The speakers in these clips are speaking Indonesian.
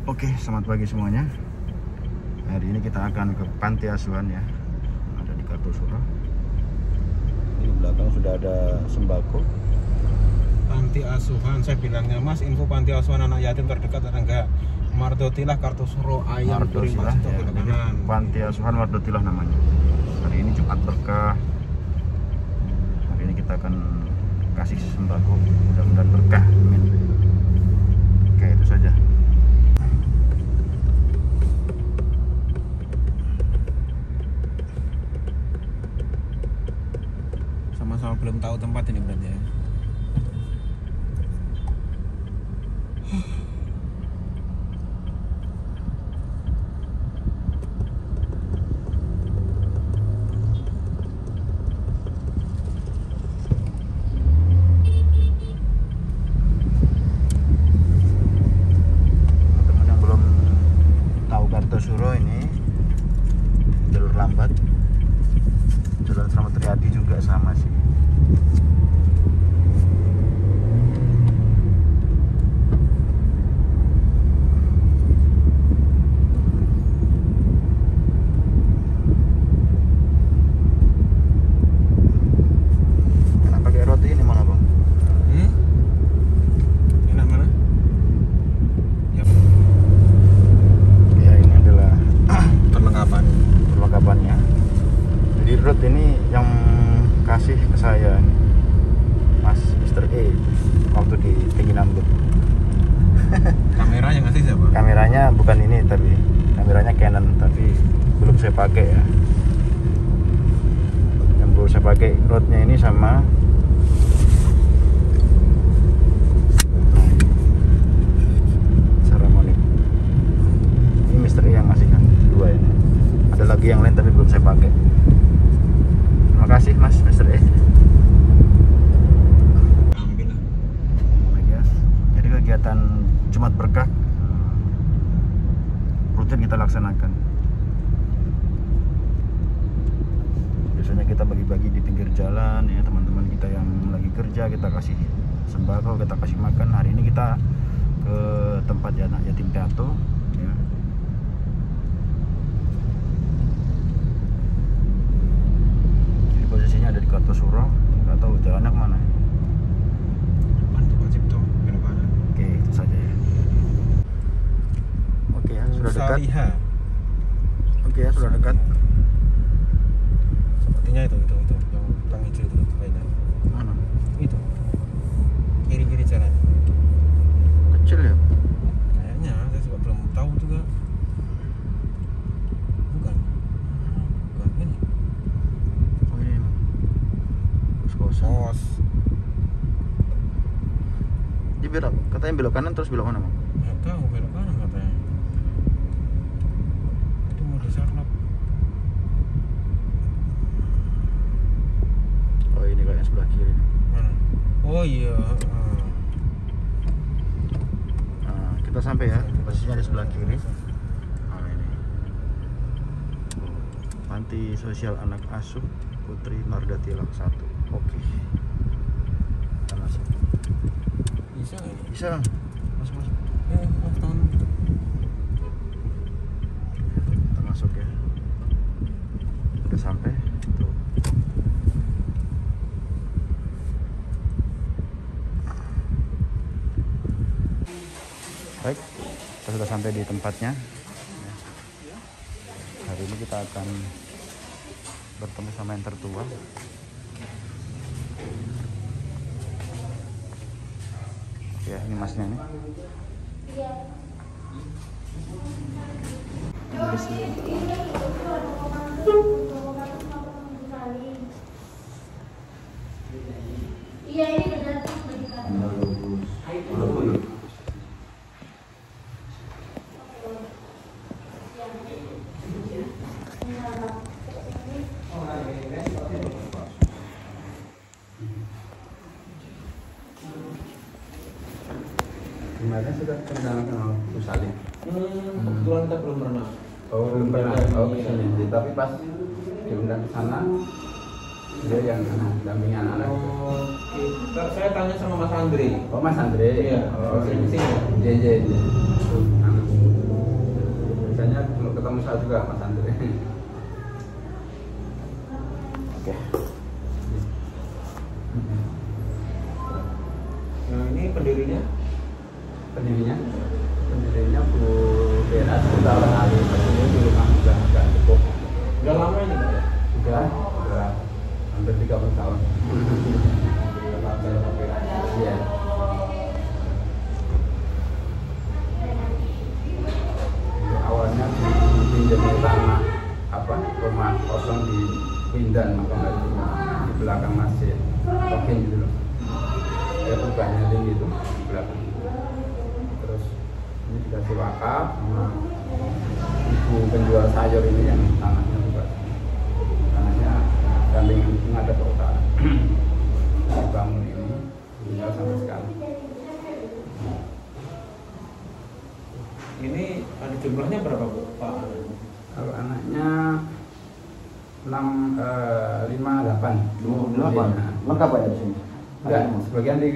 Oke, selamat pagi semuanya. Hari ini kita akan ke panti asuhan ya, ada di Kartosuro. Di belakang sudah ada sembako. Panti asuhan, saya bilangnya Mas, info panti asuhan anak yatim terdekat ada enggak? Mardotilah Kartosuro Ayam Kuring Mardotilah Mas, ya, jadi panti asuhan Mardotilah namanya. Hari ini Jumat berkah. Hari ini kita akan kasih sembako, mudah-mudahan berkah. Amin. Oke, itu saja. Sama-sama belum tahu tempat ini berarti ya. Teman-teman yang belum tahu Kartosuro ini jalur lambat, Jalan Slamet Riyadi juga sama sih. Enak pakai roti ini mana bang? Enak mana? Ya, Ya ini adalah perlengkapan. perlengkapannya. Jadi root ini yang kasih ke saya Mas Mr. E waktu di Tinggi Nambut. Kamera yang ngasih siapa? Kameranya bukan ini, tapi kameranya Canon, tapi belum saya pakai ya. Yang belum saya pakai rootnya ini sama Saramonic. Ini Mr. E yang ngasih kan dua ini. Ada lagi yang lain tapi belum saya pakai. Terima kasih Mas Mr. E. Ambil lah. Baik ya. Jadi kegiatan Jumat Berkah rutin kita laksanakan. Biasanya kita bagi-bagi di pinggir jalan ya, teman-teman kita yang lagi kerja kita kasih sembako, kita kasih makan. Hari ini kita ke tempat anak yatim piatu ya. Jadi posisinya ada di Kartosuro, nggak tahu jalannya kemana. Depan Pak Cipto, belok kanan. Oke, itu saja ya. Oke ya, sudah dekat. Saliha. Oke ya, sudah dekat. Sepertinya itu yang tang hijau itu kayaknya. Mana? Itu. Kiri-kiri jalan. Kecil ya? Kayaknya saya juga belum tahu juga. Bukan. Bukan ini. Oh ini emang kos-kosan. Kos. Dia belok, katanya belok kanan terus belok mana bang? Nggak tahu belok kanan katanya. Itu mau di Sarlap. Oh ini kayaknya sebelah kiri. Mana? Oh iya. Nah, kita sampai ya, posisinya di sebelah kiri. Nah ini Panti Sosial Anak Asuh Putri Mardotilah 1. Oke. Kita masuk. Bisa nggak ini? Bisa bang? Masuk. Tahun. Kita masuk ya. Udah sampai. Tuh. Baik, kita sudah sampai di tempatnya. Hari ini kita akan bertemu sama yang tertua. Oke, ini masnya nih. Iya ini benar. Kemarin sudah kenal Bu Salim. Kebetulan kita belum pernah. Oh, belum pernah. Oh, kesini. Tapi pas diundang ke sana, dia yang dampingi anak-anak. Oke. Saya tanya sama Mas Andre. Oh, Mas Andre. Iya. Oh, Sini. iya. ketemu saya juga Mas Andre. Oke. Nah ini pendirinya Pendirinya Bu Bera sudah kali ini di rumah sudah agak cukup. udah lama ini Pak ya? Sudah hampir 30 tahun. Iya. Awalnya dipinjami tanah rumah kosong di Windan makanya di belakang masjid Tokin gitu loh. Ya bukannya tinggi itu di belakang. Terus ini dikasih wakaf sama ibu penjual sayur ini yang tanahnya juga tanahnya samping menghadap ke utara. Dibangun ini tinggal sampai sekarang. Ini ada jumlahnya berapa Bu Pak? Kalau anaknya 5, 8. Lengkap ya di sini. Enggak, sebagian di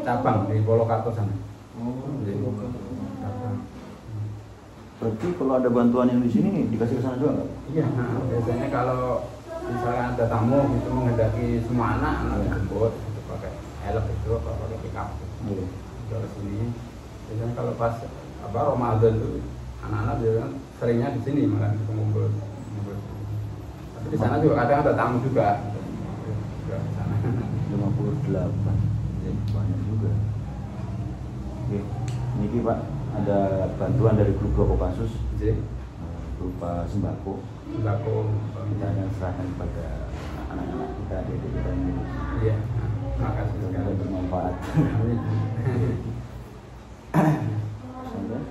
cabang di Polokarto sana. Oh, Jadi, cabang. Berarti kalau ada bantuan yang di sini dikasih ke sana juga nggak? Iya, biasanya kalau misalkan ada tamu itu menghendaki semua anak dijemput itu pakai elf itu apa pakai pickup Iya. ke sini. Biasanya kalau pas Ramadan itu anak-anak biasanya seringnya di sini malah ngumpul. Tapi di sana juga kadang ada tamu juga. Juga di sana. 58. Ya, banyak juga. Oke, ini Pak ada bantuan dari grup Kopassus Jadi, berupa sembako. sembako Kita akan serahkan kepada anak-anak kita di kita ini. iya. Makasih Semoga sekali. bermanfaat. Amin. Sampai.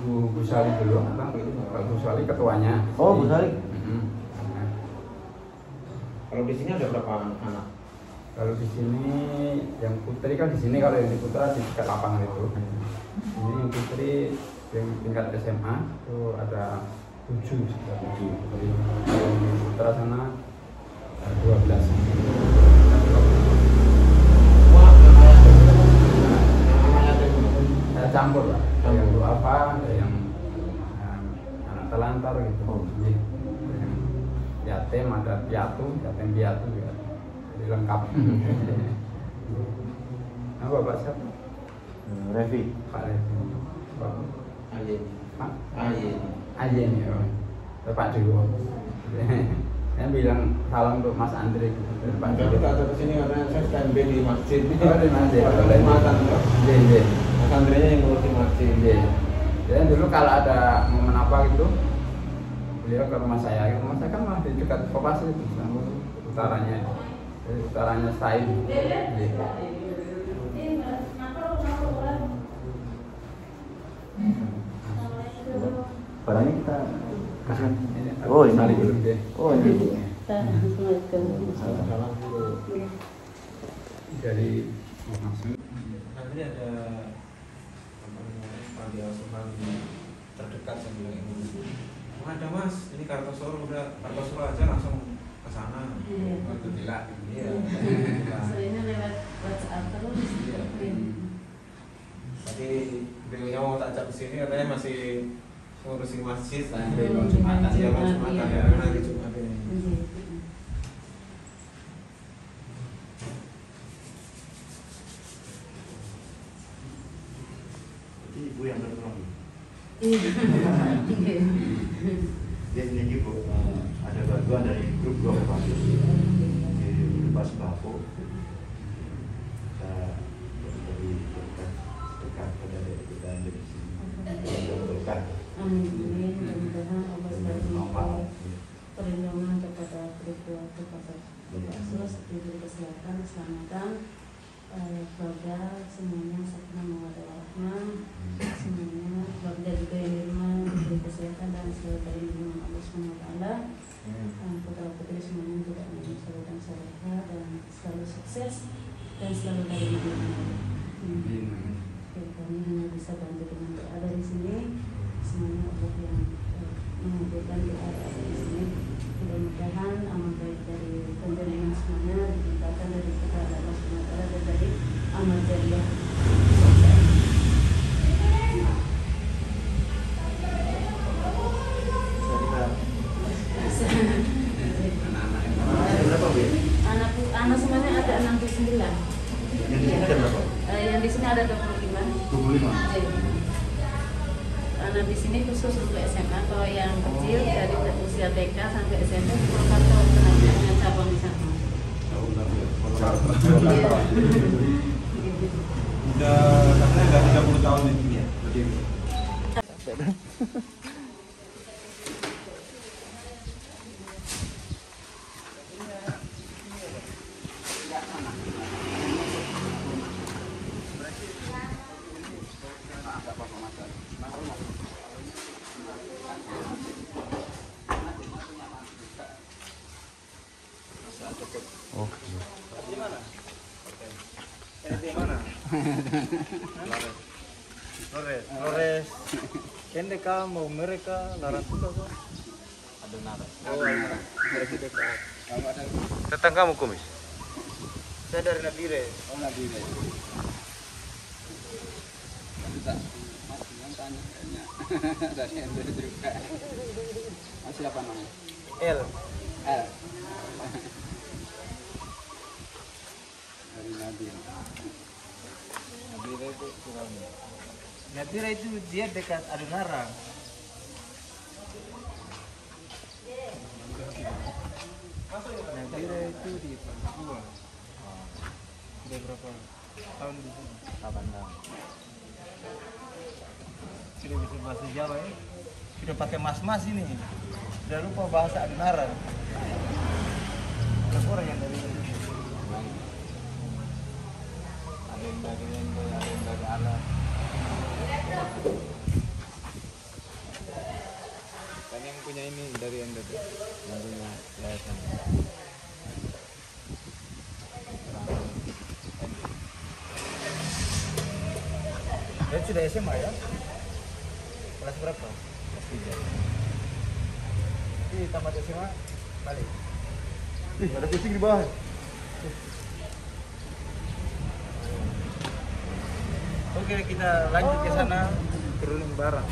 Bu Sali dulu, Pak Bu Sali ketuanya. Oh, Bu Sali. Kalau di sini ada berapa anak? Kalau di sini yang putri kan di sini, kalau yang di putra di dekat lapangan itu. Ini yang putri yang tingkat SMA itu ada 7 sekitar 7. Kalau yang putra sana 12. Wah, Saya campur lah. Ada yang apa, ada yang anak telantar gitu. Oh. Iya. Ada yang yatim, ada piatu, yatim piatu ya. Jadi lengkap. Nah, Bapak siapa? Revi. Pak Revi. Bapak. Ayen. Pak. Ayen. Ayen ya. Bapak Dewo. Saya bilang salam untuk Mas Andre gitu. Pak Jadi Dewo. tak ada kesini karena saya standby di masjid. Oh, di masjid. Boleh makan. Iya, iya. Mas Andrenya yang ngurusin masjid. Iya. Jadi dulu kalau ada momen apa gitu, beliau ke rumah saya kan malah di dekat Kopassus itu, sama utaranya. Jadi utaranya Said. Iya. Barangnya kita kasih. Ini, Oh, ini. Sali belum deh. Oh, ini. Salam dulu. Dari Nanti ada apa namanya panti asuhan terdekat saya bilang ini. Oh, ada Mas, ini Kartosuro udah Kartosuro aja langsung ke sana. Iya. Alhamdulillah. Iya. Soalnya lewat WhatsApp terus. Iya. Tadi beliaunya mau tak ajak ke sini katanya masih ngurusin masjid lah. Oh, Jumatan ya, Jumat, Jumatan iya. ya, hari Jumat ini. Iya. Jadi ibu yang bertolong. Iya. Jadi ini Bu, ada bantuan dari grup Kopassus di berupa sembako. Kita dari dekat pada kita yang di sini. Berkah. Amin. Mudah-mudahan Allah selalu perlindungan kepada kedua kepada Kopassus, diberi kesehatan, keselamatan, keluarga semuanya sakinah mawaddah warahmah, semuanya keluarga juga yang di rumah diberi kesehatan dan selalu terlindungi Allah Subhanahu wa taala. Putra putri semuanya tidak menyusahkan dan salehah dan selalu sukses dan selalu terlindungi. Kami hanya bisa bantu dengan doa dari sini. Semuanya Allah yang mengabulkan doa dari sini. Mudah-mudahan amal baik dari penjenengan semuanya dilimpahkan dari kepada Allah Subhanahu wa taala dan dari amal jariah sini ada 25. 25. Karena di sini khusus untuk SMA. Kalau yang kecil dari usia TK sampai SMP Purwokerto dengan cabang di sana. Udah 30 tahun di sini ya. Oh. Di mana? Di mana? Flores. Kende kamu mereka larang sudah kok. Ada nara. Oh, dari dekat. Kalau ada Tetang kamu kumis. Saya dari Nabire. oh nanti deh. Kita masih yang tanya kayaknya dari yang dari juga. Masih apa namanya? L. L. Dari Nabil. Nabire itu kurang. Nabire itu dia dekat Adunarang. Nabire itu di Papua. Sudah berapa tahun di sini? 8 tahun. Sudah bisa bahasa Jawa ya? Sudah pakai mas-mas ini. Sudah lupa bahasa Adunarang. Berapa orang yang dari Ada yang dari Ende, ada yang dari Alat. Kan yang punya ini dari Ende tuh, yang punya yayasan. Dia sudah SMA ya? Kelas berapa? Kelas 3. Ini tamat SMA balik. Ih, ada kucing di bawah. Oke, kita lanjut ke sana turunin barang.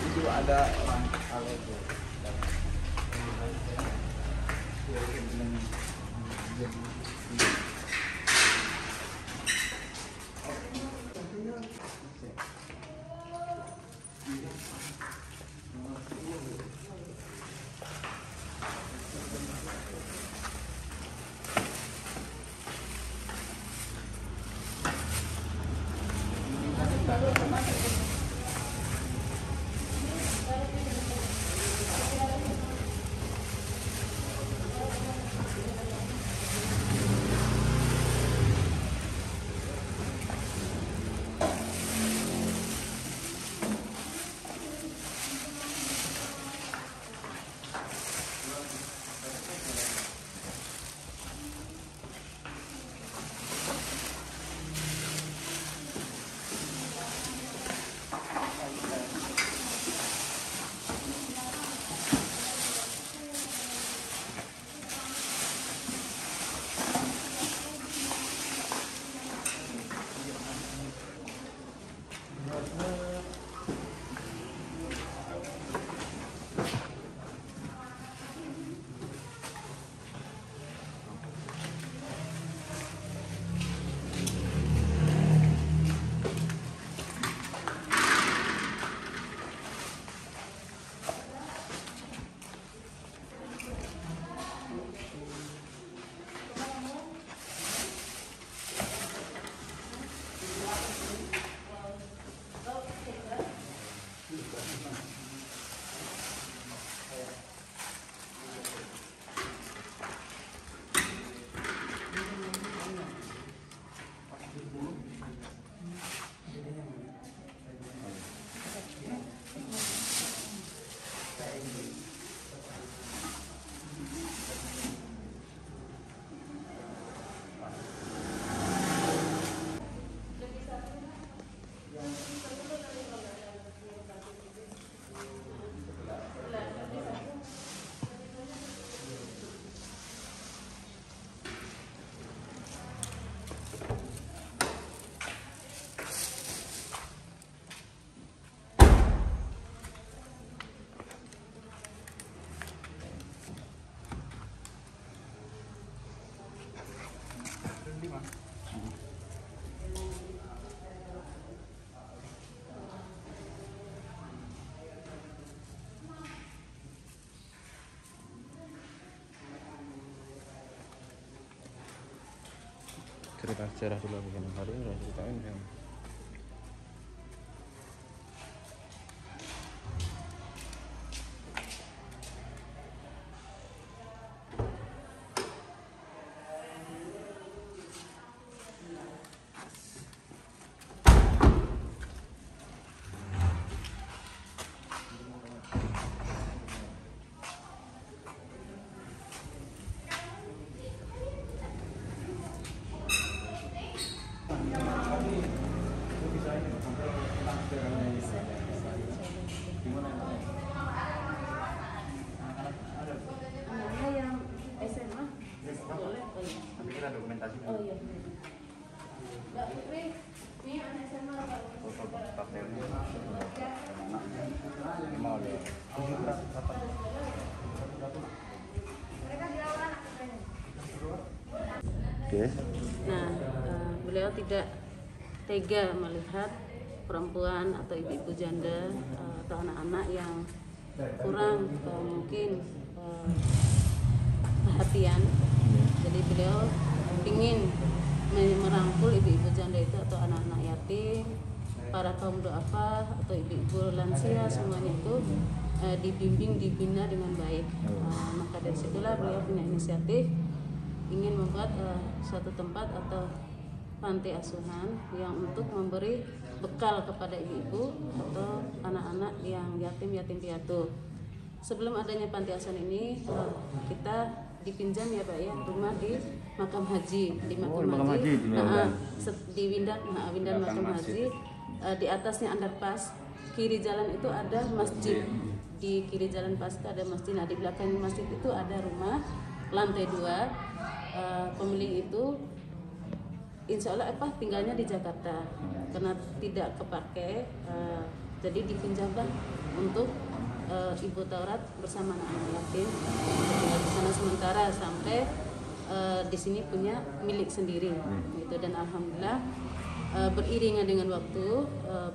Itu ada orang kalau itu. cerita sejarah dulu begini hari ini udah ceritain ya. Anaknya yang SMA boleh? Oh iya. Nanti kita dokumentasi Oh iya. Mbak Putri, ini anak SMA Mbak. foto tapelnya anak mau lihat. Oke. Nah, beliau tidak tega melihat perempuan atau ibu-ibu janda atau anak-anak yang kurang mungkin perhatian. Jadi beliau ingin merangkul ibu-ibu janda itu atau anak-anak yatim, para kaum duafa atau ibu-ibu lansia, semuanya itu dibimbing, dibina dengan baik. Maka dari situlah beliau punya inisiatif ingin membuat suatu tempat atau panti asuhan yang untuk memberi bekal kepada ibu-ibu atau anak-anak yang yatim piatu. Sebelum adanya panti asuhan ini kita dipinjam ya Pak ya rumah di makam haji, di makam haji, di Windan makam haji. Di atasnya underpass, kiri jalan itu ada masjid, di kiri jalan pas itu ada masjid. Nah di belakang masjid itu ada rumah lantai 2. Pemilik itu insya Allah tinggalnya di Jakarta karena tidak kepake, jadi dipinjamkan untuk Ibu Taurat bersama anak-anak yatim tinggal di sana sementara sampai di sini punya milik sendiri gitu. Dan alhamdulillah beriringan dengan waktu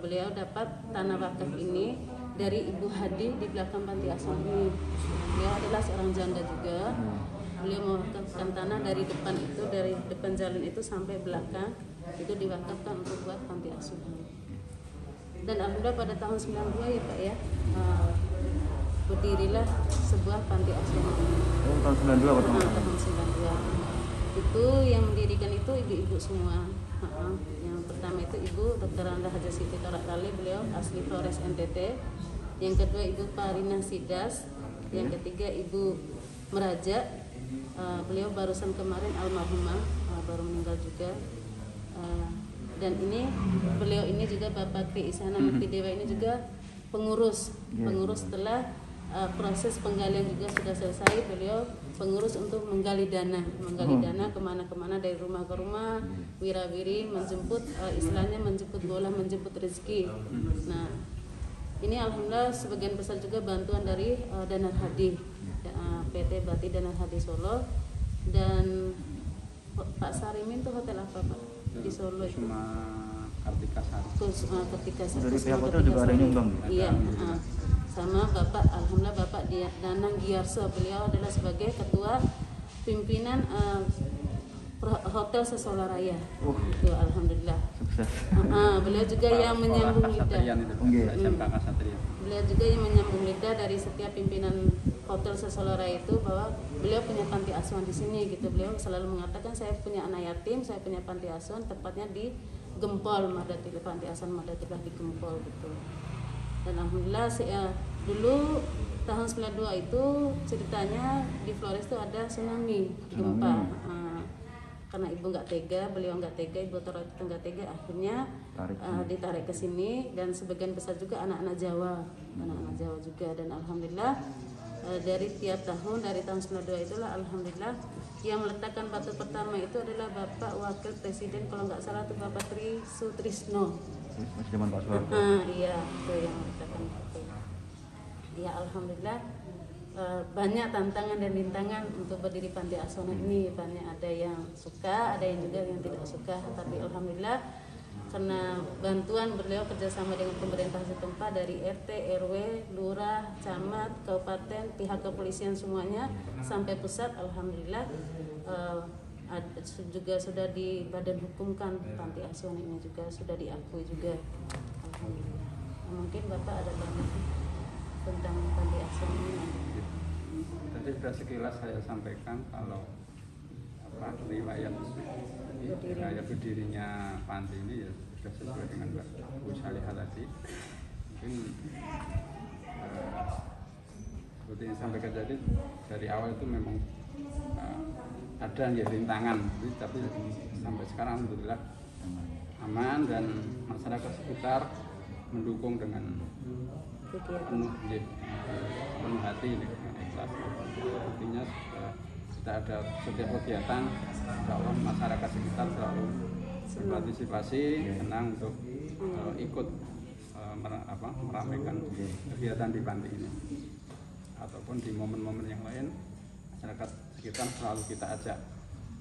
beliau dapat tanah wakaf ini dari Ibu Hadi di belakang panti asuhan ini. Beliau adalah seorang janda juga. Beliau mewakafkan tanah dari depan itu, dari depan jalan itu sampai belakang itu diwakafkan untuk buat panti asuhan. Dan alhamdulillah pada tahun 92 ya Pak ya, berdirilah sebuah panti asuhan ini. Oh, tahun 92 Pak. Tahun 92. Itu yang mendirikan itu ibu-ibu semua. Yang pertama itu Ibu Dr. Randa Haja Siti Torak Kali, beliau asli Flores NTT. Yang kedua Ibu Parina Sidas. Yang ketiga Ibu Meraja. Beliau barusan kemarin almarhumah, baru meninggal juga. Dan ini beliau ini juga Bapak Tri Isana Mukti Dewa ini juga pengurus setelah proses penggalian juga sudah selesai. Beliau pengurus untuk menggali dana kemana-kemana dari rumah ke rumah, wirawiri menjemput istilahnya menjemput bola, menjemput rezeki. Nah ini alhamdulillah sebagian besar juga bantuan dari Danar Hadi, PT Bati Danar Hadi Solo. Dan Pak Sarimin tuh hotel apa Pak di Solo itu? Kartika Sari. Kartika Sari. Dari pihak hotel juga ada yang nyumbang. Iya. Sama Bapak, alhamdulillah Bapak Danang Giarso, beliau adalah sebagai ketua pimpinan Hotel Sesola Raya. Itu alhamdulillah. Beliau juga yang menyambung lidah. Beliau juga yang menyambung lidah dari setiap pimpinan Hotel Sesola Raya itu bahwa beliau punya panti asuhan di sini gitu. Beliau selalu mengatakan saya punya anak yatim, saya punya panti asuhan, tepatnya di Gempol, Madatillah, panti asuhan Madatillah di Gempol gitu. Dan alhamdulillah dulu tahun 92 itu ceritanya di Flores itu ada tsunami, gempa. Karena ibu nggak tega, beliau nggak tega, Ibu Taurat itu nggak tega, akhirnya ditarik ke sini. Dan sebagian besar juga anak-anak Jawa juga. Dan alhamdulillah dari tiap tahun, dari tahun 92 itulah alhamdulillah yang meletakkan batu pertama itu adalah Bapak Wakil Presiden, kalau nggak salah itu Bapak Tri Sutrisno. Masih zaman Pak Soeharto. Iya, itu yang meletakkan batu. Ya alhamdulillah banyak tantangan dan rintangan untuk berdiri panti asuhan ini. Banyak ada yang suka, ada yang juga yang tidak suka. Tapi alhamdulillah karena bantuan beliau kerjasama dengan pemerintah setempat dari RT, RW, lurah, camat, kabupaten, pihak kepolisian semuanya sampai pusat, alhamdulillah juga sudah di badan hukum kan, panti asuhan ini juga sudah diakui juga. Alhamdulillah. Mungkin Bapak ada tambahan tentang panti asuhan ini? Tadi sudah sekilas saya sampaikan kalau riwayat berdirinya panti ini ya sudah sesuai dengan Bu Salihah tadi. Mungkin seperti yang sampaikan tadi, dari awal itu memang ada rintangan, tapi sampai sekarang alhamdulillah aman dan masyarakat sekitar mendukung dengan penuh hati dengan ikhlas. Artinya kita ada setiap kegiatan, insya Allah masyarakat sekitar selalu berpartisipasi, senang untuk ikut meramaikan kegiatan di panti ini, ataupun di momen-momen yang lain masyarakat sekitar selalu kita ajak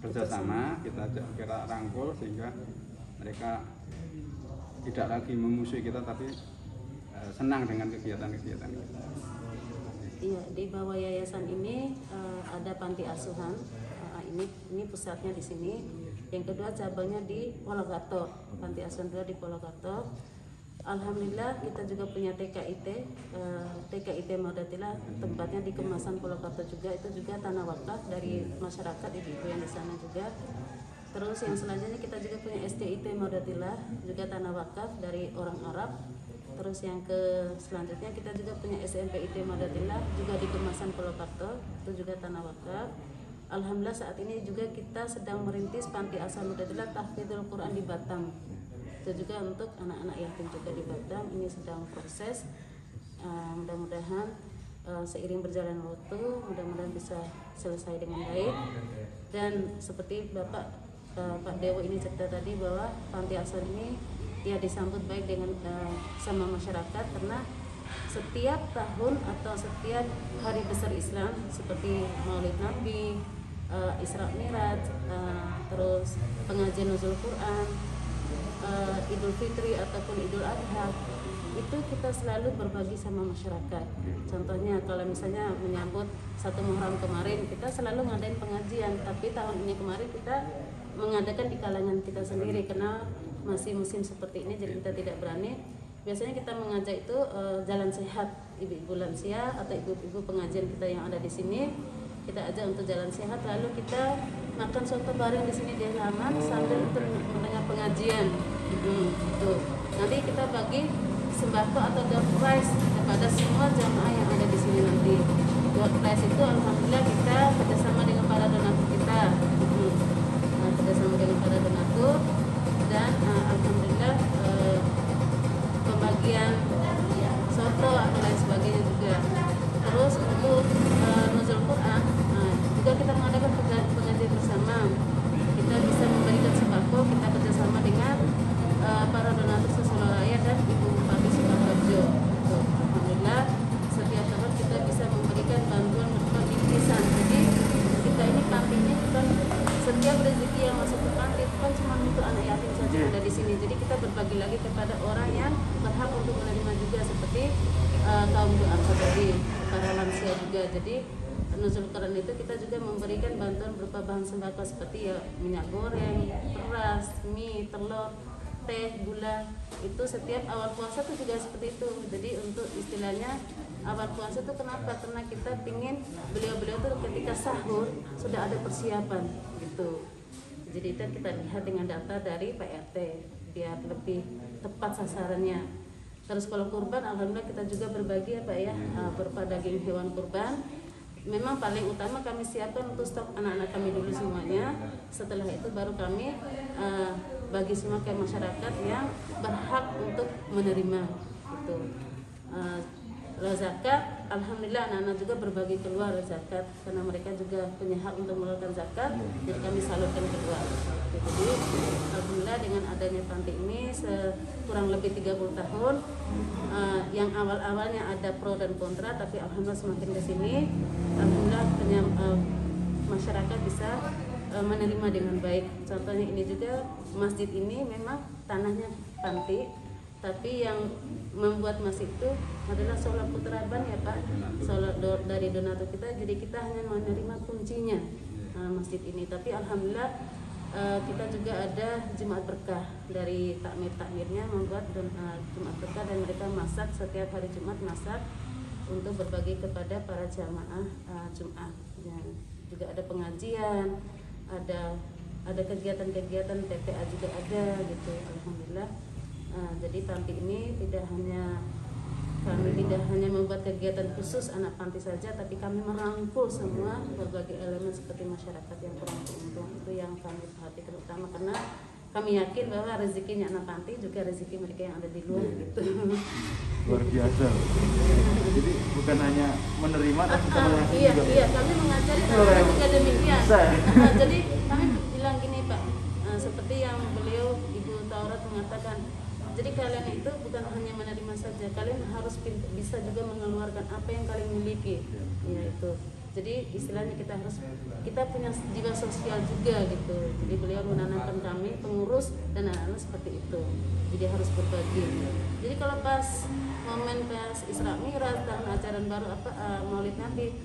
kerjasama, kita ajak kira rangkul sehingga mereka tidak lagi memusuhi kita tapi senang dengan kegiatan-kegiatan kita. Iya, di bawah yayasan ini ada panti asuhan. Ini pusatnya di sini. Yang kedua cabangnya di Pologato, panti asuhan 2 di Pologato. Alhamdulillah kita juga punya TKIT Maudatillah, tempatnya di Kemasan Pologato juga. Itu juga tanah wakaf dari masyarakat ibu-ibu yang di sana juga. Terus yang selanjutnya kita juga punya STIT Maudatillah, juga tanah wakaf dari orang Arab. Terus yang selanjutnya kita juga punya SMPIT Maudatillah, juga di Kemasan Pologato, itu juga tanah wakaf. Alhamdulillah saat ini juga kita sedang merintis panti asuhan Maudatillah Tahfidzul Quran di Batam. Itu juga untuk anak-anak yatim juga di Batam. Ini sedang proses. Mudah-mudahan seiring berjalan waktu, mudah-mudahan bisa selesai dengan baik. Dan seperti Pak Dewo ini cerita tadi bahwa panti asuhan ini dia disambut baik dengan sama masyarakat, karena setiap tahun atau setiap hari besar Islam seperti Maulid Nabi, Isra Mi'raj, terus pengajian nuzul Quran, Idul Fitri ataupun Idul Adha, itu kita selalu berbagi sama masyarakat. Contohnya kalau misalnya menyambut 1 Muharram kemarin, kita selalu ngadain pengajian, tapi tahun ini kemarin kita mengadakan di kalangan kita sendiri karena masih musim seperti ini, jadi kita tidak berani. Biasanya kita mengajak itu jalan sehat, ibu-ibu lansia atau ibu-ibu pengajian kita yang ada di sini, kita ajak untuk jalan sehat, lalu kita makan soto bareng di sini di halaman sambil untuk mendengar pengajian. Gitu. Nanti kita bagi sembako atau door prize kepada semua jamaah yang ada di sini nanti. Door prize itu alhamdulillah kita kerjasama dengan para donatur kita, kerjasama dengan para donatur, dan alhamdulillah pembagian soto atau lain sebagainya juga. Terus untuk nuzul Quran juga kita mengadakan pengajian bersama. Kita bisa memberikan sembako, kita kerjasama dengan para donatur Sesoloraya dan Ibu Bupati Sukoharjo. Alhamdulillah setiap tahun kita bisa memberikan bantuan berupa bingkisan. Jadi kita ini pantinya bukan setiap rezeki yang masuk ke panti bukan cuma untuk anak yatim saja yang ada di sini. Jadi kita berbagi lagi kepada orang yang berhak untuk menerima juga, seperti kaum duafa tadi, para lansia juga. Jadi nuzul Quran itu kita juga memberikan bantuan berupa bahan sembako seperti minyak goreng, beras, mie, telur, teh, gula. Itu setiap awal puasa itu juga seperti itu. Jadi untuk istilahnya awal puasa itu kenapa? Karena kita pingin beliau-beliau itu ketika sahur sudah ada persiapan gitu. Jadi itu kita lihat dengan data dari PRT biar lebih tepat sasarannya. Terus kalau kurban, alhamdulillah kita juga berbagi berupa daging hewan kurban. Memang paling utama kami siapkan untuk stok anak-anak kami dulu semuanya. Setelah itu baru kami bagi semua ke masyarakat yang berhak untuk menerima itu. Zakat, alhamdulillah anak-anak juga berbagi keluar zakat karena mereka juga punya hak untuk mengeluarkan zakat, jadi kami salurkan keluar. Jadi alhamdulillah dengan adanya panti ini kurang lebih 30 tahun, yang awal-awalnya ada pro dan kontra, tapi alhamdulillah semakin ke sini, alhamdulillah masyarakat bisa menerima dengan baik. Contohnya ini juga masjid ini memang tanahnya panti, tapi yang membuat masjid itu adalah Solar Putra Ban ya Pak, solar dari donatur kita. Jadi kita hanya menerima kuncinya. masjid ini. Tapi alhamdulillah kita juga ada Jumat berkah dari takmirnya membuat Jumat berkah, dan mereka masak setiap hari Jumat, masak untuk berbagi kepada para jamaah Jumat. Ya, juga ada pengajian, ada kegiatan-kegiatan TPA juga ada gitu, alhamdulillah. Jadi panti ini kami tidak hanya membuat kegiatan khusus anak panti saja, tapi kami merangkul semua berbagai elemen seperti masyarakat yang kurang beruntung. Itu yang kami perhatikan utama, karena kami yakin bahwa rezekinya anak panti juga rezeki mereka yang ada di luar gitu. Luar biasa. Jadi bukan hanya menerima tapi iya, kami mengajari juga demikian. Jadi kami bilang gini Pak, seperti yang beliau Ibu Taurat mengatakan, jadi kalian itu bukan hanya menerima saja, kalian harus bisa juga mengeluarkan apa yang kalian miliki. Ya itu. Jadi istilahnya kita punya jiwa sosial juga gitu. Jadi beliau menanamkan kami pengurus dan anak-anak seperti itu. Jadi harus berbagi. Jadi kalau pas momen Isra Mi'raj, tahun ajaran baru Maulid Nabi,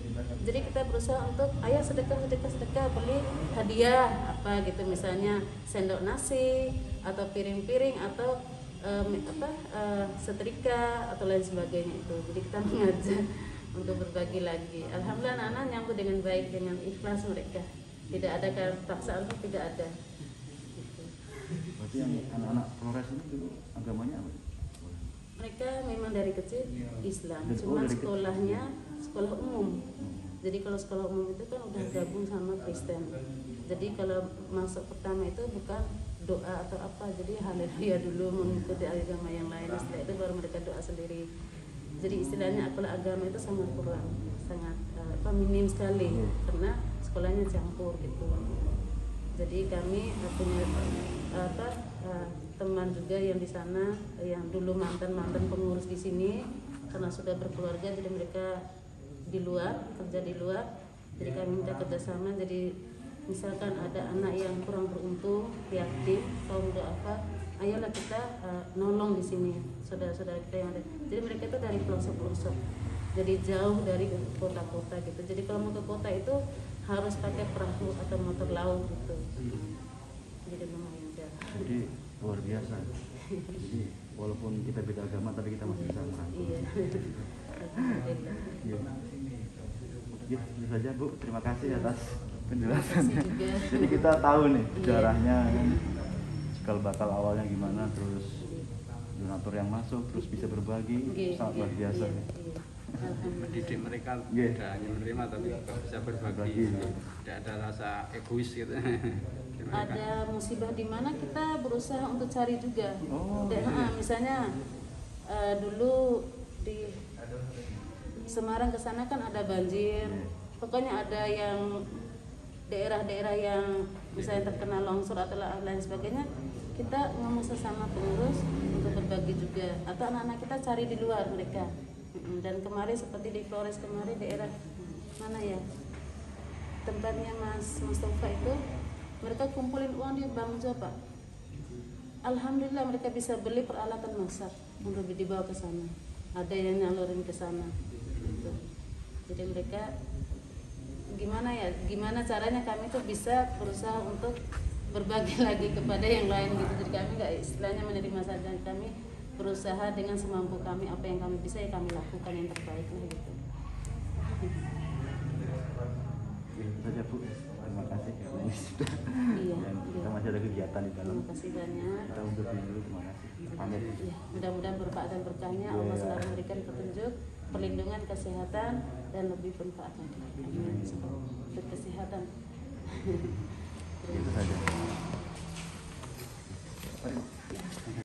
jadi kita berusaha untuk ayo sedekah, beli hadiah apa gitu, misalnya sendok nasi atau piring-piring atau setrika atau lain sebagainya itu. Jadi kita mengajak untuk berbagi lagi. Alhamdulillah anak-anak nyambut dengan baik, dengan ikhlas mereka. Tidak ada paksaan, tidak ada. Gitu. Berarti yang anak-anak Flores ini dulu agamanya apa? Mereka memang dari kecil Islam, cuma sekolahnya sekolah umum. Jadi kalau sekolah umum itu kan udah gabung sama Kristen. Jadi kalau masuk pertama itu bukan doa atau apa, jadi haleluya dulu mengikuti agama yang lain, setelah itu baru mereka doa sendiri. Jadi istilahnya akal agama itu sangat kurang, sangat minim sekali, karena sekolahnya campur gitu. Jadi kami punya teman juga yang di sana, yang dulu mantan pengurus di sini, karena sudah berkeluarga, jadi mereka di luar, kerja di luar. Jadi kami minta kerjasama. Jadi misalkan ada anak yang kurang beruntung, yatim, kaum du'afa, ayolah kita nolong di sini saudara-saudara kita yang ada. Jadi mereka itu dari pelosok-pelosok, jadi jauh dari kota-kota gitu. Jadi kalau mau ke kota itu harus pakai perahu atau motor laut gitu. Jadi lumayan jauh. Jadi luar biasa. Jadi walaupun kita beda agama tapi kita masih bisa merangkul. Iya. Ya, itu saja Bu. Terima kasih atas penjelasannya. Jadi kita tahu nih sejarahnya, cikal bakal awalnya gimana, terus donatur yang masuk, terus bisa berbagi, sangat luar biasa. Mendidik mereka tidak hanya menerima tapi juga bisa berbagi, tidak ada rasa egois gitu. Ada musibah di mana kita berusaha untuk cari juga. Misalnya dulu di Semarang ke sana kan ada banjir, pokoknya ada yang daerah-daerah yang misalnya terkena longsor atau lain sebagainya, kita ngomong sesama pengurus untuk berbagi juga, atau anak-anak kita cari di luar mereka. Dan kemarin seperti di Flores kemarin, daerah mana ya tempatnya Mas Mustafa itu, mereka kumpulin uang di Bangjo Pak. Alhamdulillah mereka bisa beli peralatan masak untuk dibawa ke sana, ada yang nyalurin ke sana gitu. Jadi mereka gimana caranya kami tuh bisa berusaha untuk berbagi lagi kepada yang lain gitu. Jadi kami nggak istilahnya menerima saja, kami berusaha dengan semampu kami, apa yang kami bisa ya kami lakukan yang terbaik lah gitu. Itu saja Bu, terima kasih karena ini sudah. Iya. Kita masih ada kegiatan di dalam. Terima kasih banyak. Kita undur dulu, terima kasih. Pamit. Ya, mudah-mudahan berkah dan berkahnya Allah selalu memberikan petunjuk, perlindungan, kesehatan dan lebih bermanfaat lagi. Amin. Untuk kesehatan. Itu saja.